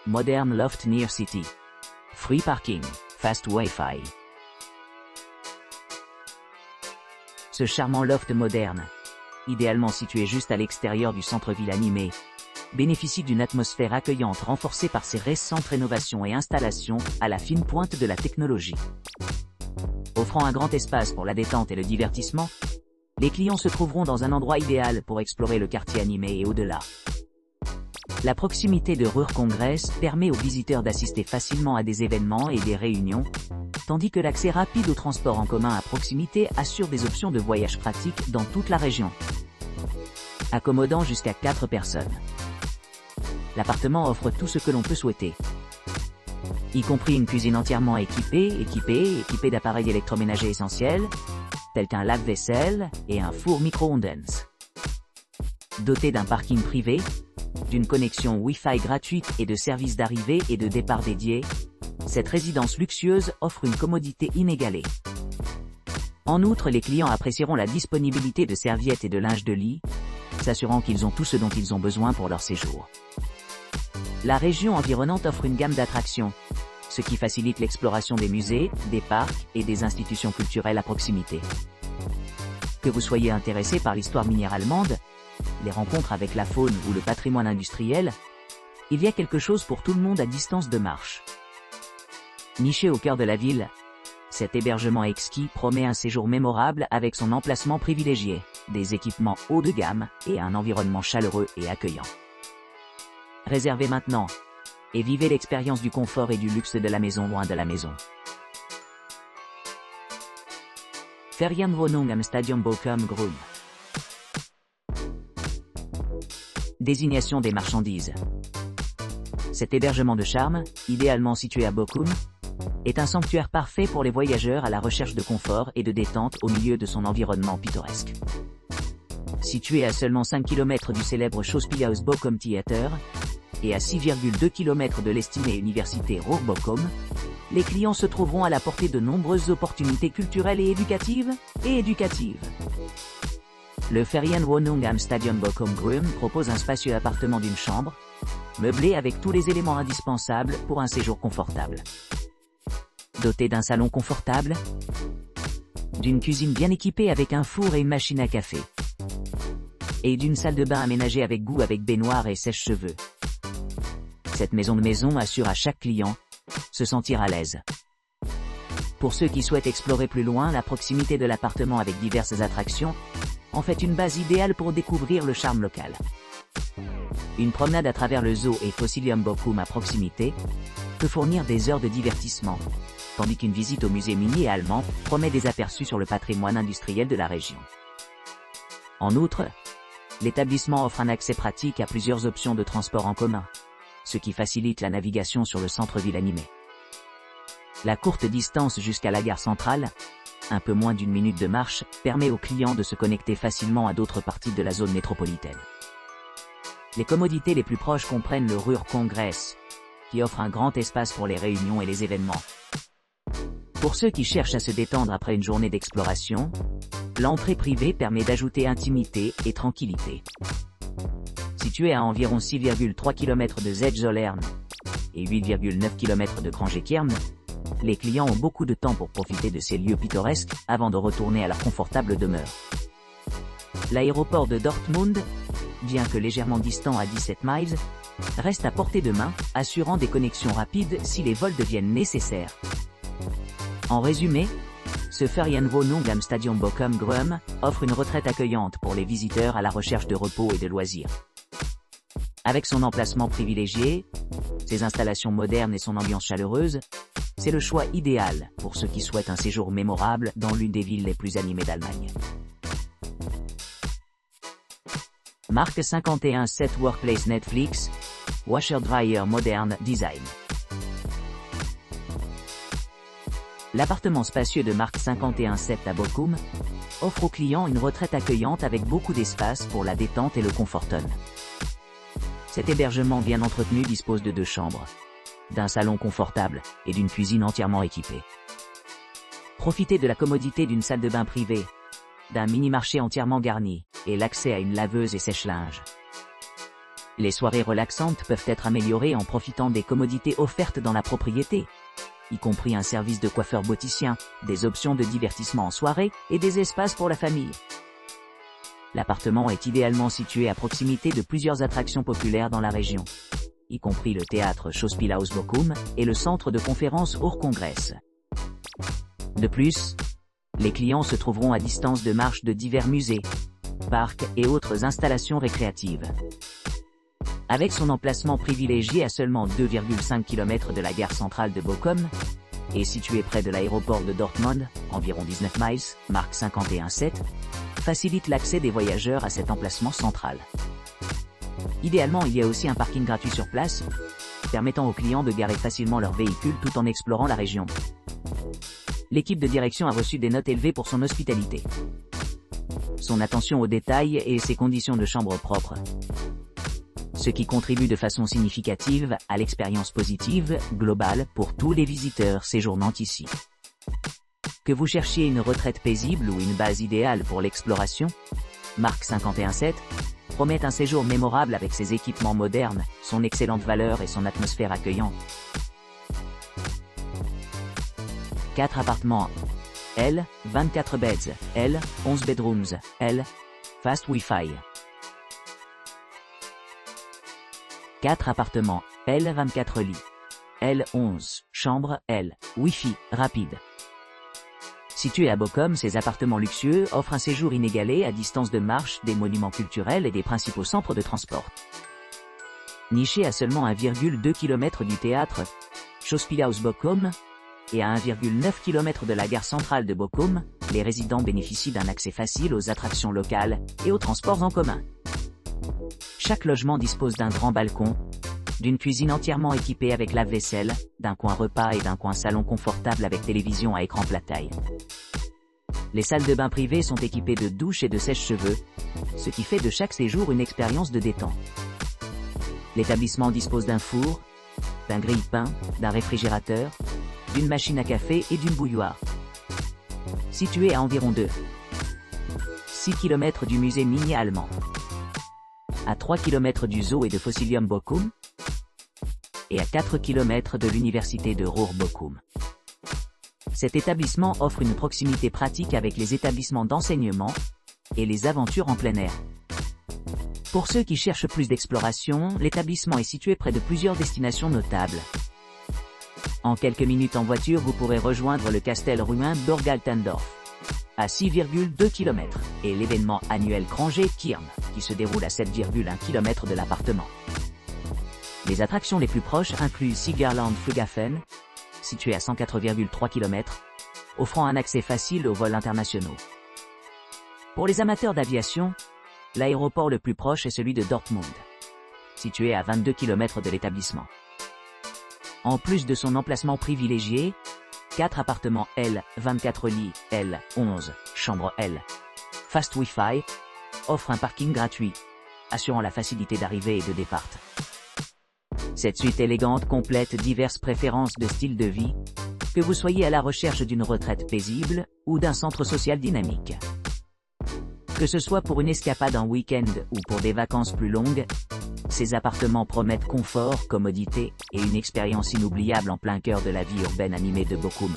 Modern loft near city. Free parking, fast Wi-Fi. Ce charmant loft moderne, idéalement situé juste à l'extérieur du centre-ville animé, bénéficie d'une atmosphère accueillante renforcée par ses récentes rénovations et installations à la fine pointe de la technologie. Offrant un grand espace pour la détente et le divertissement, les clients se trouveront dans un endroit idéal pour explorer le quartier animé et au-delà. La proximité de Ruhr Congress permet aux visiteurs d'assister facilement à des événements et des réunions, tandis que l'accès rapide aux transports en commun à proximité assure des options de voyage pratiques dans toute la région, accommodant jusqu'à 4 personnes. L'appartement offre tout ce que l'on peut souhaiter, y compris une cuisine entièrement équipée d'appareils électroménagers essentiels, tels qu'un lave-vaisselle et un four micro-ondes. Doté d'un parking privé, d'une connexion Wi-Fi gratuite et de services d'arrivée et de départ dédiés, cette résidence luxueuse offre une commodité inégalée. En outre, les clients apprécieront la disponibilité de serviettes et de linge de lit, s'assurant qu'ils ont tout ce dont ils ont besoin pour leur séjour. La région environnante offre une gamme d'attractions, ce qui facilite l'exploration des musées, des parcs et des institutions culturelles à proximité. Que vous soyez intéressé par l'histoire minière allemande, les rencontres avec la faune ou le patrimoine industriel, il y a quelque chose pour tout le monde à distance de marche. Niché au cœur de la ville, cet hébergement exquis promet un séjour mémorable avec son emplacement privilégié, des équipements haut de gamme et un environnement chaleureux et accueillant. Réservez maintenant et vivez l'expérience du confort et du luxe de la maison loin de la maison. Ferienwohnung am Stadion Bochum Grün. Désignation des marchandises. Cet hébergement de charme, idéalement situé à Bochum, est un sanctuaire parfait pour les voyageurs à la recherche de confort et de détente au milieu de son environnement pittoresque. Situé à seulement 5 km du célèbre Schauspielhaus Bochum Theater, et à 6,2 km de l'estimée université Ruhr Bochum, les clients se trouveront à la portée de nombreuses opportunités culturelles et éducatives. Le Ferienwohnung am Stadion Bochum Grün propose un spacieux appartement d'une chambre, meublé avec tous les éléments indispensables pour un séjour confortable. Doté d'un salon confortable, d'une cuisine bien équipée avec un four et une machine à café, et d'une salle de bain aménagée avec goût avec baignoire et sèche-cheveux. Cette maison de maison assure à chaque client se sentir à l'aise. Pour ceux qui souhaitent explorer plus loin, la proximité de l'appartement avec diverses attractions en fait une base idéale pour découvrir le charme local. Une promenade à travers le zoo et Fossilium Bochum à proximité peut fournir des heures de divertissement, tandis qu'une visite au musée minier allemand promet des aperçus sur le patrimoine industriel de la région. En outre, l'établissement offre un accès pratique à plusieurs options de transport en commun, ce qui facilite la navigation sur le centre-ville animé. La courte distance jusqu'à la gare centrale, un peu moins d'1 minute de marche, permet aux clients de se connecter facilement à d'autres parties de la zone métropolitaine. Les commodités les plus proches comprennent le Ruhr Congress, qui offre un grand espace pour les réunions et les événements. Pour ceux qui cherchent à se détendre après une journée d'exploration, l'entrée privée permet d'ajouter intimité et tranquillité. Situé à environ 6,3 km de Zedzollern et 8,9 km de Grangekerm, les clients ont beaucoup de temps pour profiter de ces lieux pittoresques avant de retourner à leur confortable demeure. L'aéroport de Dortmund, bien que légèrement distant à 17 miles, reste à portée de main, assurant des connexions rapides si les vols deviennent nécessaires. En résumé, ce Ferienwohnung am Stadion Bochum Grün offre une retraite accueillante pour les visiteurs à la recherche de repos et de loisirs. Avec son emplacement privilégié, ses installations modernes et son ambiance chaleureuse, c'est le choix idéal pour ceux qui souhaitent un séjour mémorable dans l'une des villes les plus animées d'Allemagne. Mark 51-7 Workplace Netflix, Washer Dryer Modern Design. L'appartement spacieux de Mark 51-7 à Bochum offre aux clients une retraite accueillante avec beaucoup d'espace pour la détente et le conforton. Cet hébergement bien entretenu dispose de 2 chambres, d'un salon confortable et d'une cuisine entièrement équipée. Profitez de la commodité d'une salle de bain privée, d'un mini-marché entièrement garni, et l'accès à une laveuse et sèche-linge. Les soirées relaxantes peuvent être améliorées en profitant des commodités offertes dans la propriété, y compris un service de coiffeur boticien, des options de divertissement en soirée et des espaces pour la famille. L'appartement est idéalement situé à proximité de plusieurs attractions populaires dans la région, y compris le théâtre Schauspielhaus Bochum et le centre de conférences Ruhr-Kongress. De plus, les clients se trouveront à distance de marche de divers musées, parcs et autres installations récréatives. Avec son emplacement privilégié à seulement 2,5 km de la gare centrale de Bochum, et situé près de l'aéroport de Dortmund, environ 19 miles, marque 51,7, facilite l'accès des voyageurs à cet emplacement central. Idéalement, il y a aussi un parking gratuit sur place, permettant aux clients de garer facilement leur véhicule tout en explorant la région. L'équipe de direction a reçu des notes élevées pour son hospitalité, son attention aux détails et ses conditions de chambre propres, ce qui contribue de façon significative à l'expérience positive globale pour tous les visiteurs séjournant ici. Que vous cherchiez une retraite paisible ou une base idéale pour l'exploration, marque 51,7 promet un séjour mémorable avec ses équipements modernes, son excellente valeur et son atmosphère accueillante. 4 appartements L, 24 beds, L, 11 bedrooms, L, fast Wi-Fi. 4 appartements, L, 24 lits, L, 11 chambres, L, Wi-Fi, rapide. Situés à Bochum, ces appartements luxueux offrent un séjour inégalé à distance de marche des monuments culturels et des principaux centres de transport. Nichés à seulement 1,2 km du théâtre Schauspielhaus Bochum et à 1,9 km de la gare centrale de Bochum, les résidents bénéficient d'un accès facile aux attractions locales et aux transports en commun. Chaque logement dispose d'un grand balcon, d'une cuisine entièrement équipée avec lave-vaisselle, d'un coin repas et d'un coin salon confortable avec télévision à écran plat taille. Les salles de bain privées sont équipées de douches et de sèche-cheveux, ce qui fait de chaque séjour une expérience de détente. L'établissement dispose d'un four, d'un grille-pain, d'un réfrigérateur, d'une machine à café et d'une bouilloire. Situé à environ 6 km du musée minier allemand, à 3 km du zoo et de Fossilium Bochum, et à 4 km de l'université de Ruhr-Bochum. Cet établissement offre une proximité pratique avec les établissements d'enseignement et les aventures en plein air. Pour ceux qui cherchent plus d'exploration, l'établissement est situé près de plusieurs destinations notables. En quelques minutes en voiture, vous pourrez rejoindre le Castel Ruin Burg-Altendorf, à 6,2 km, et l'événement annuel Granger Kirm, qui se déroule à 7,1 km de l'appartement. Les attractions les plus proches incluent Siegerland Flughafen, situé à 104,3 km, offrant un accès facile aux vols internationaux. Pour les amateurs d'aviation, l'aéroport le plus proche est celui de Dortmund, situé à 22 km de l'établissement. En plus de son emplacement privilégié, 4 appartements L, 24 lits, L, 11 chambres L, fast Wi-Fi, offrent un parking gratuit, assurant la facilité d'arrivée et de départ. Cette suite élégante complète diverses préférences de style de vie, que vous soyez à la recherche d'une retraite paisible ou d'un centre social dynamique. Que ce soit pour une escapade en week-end ou pour des vacances plus longues, ces appartements promettent confort, commodité et une expérience inoubliable en plein cœur de la vie urbaine animée de Bochum.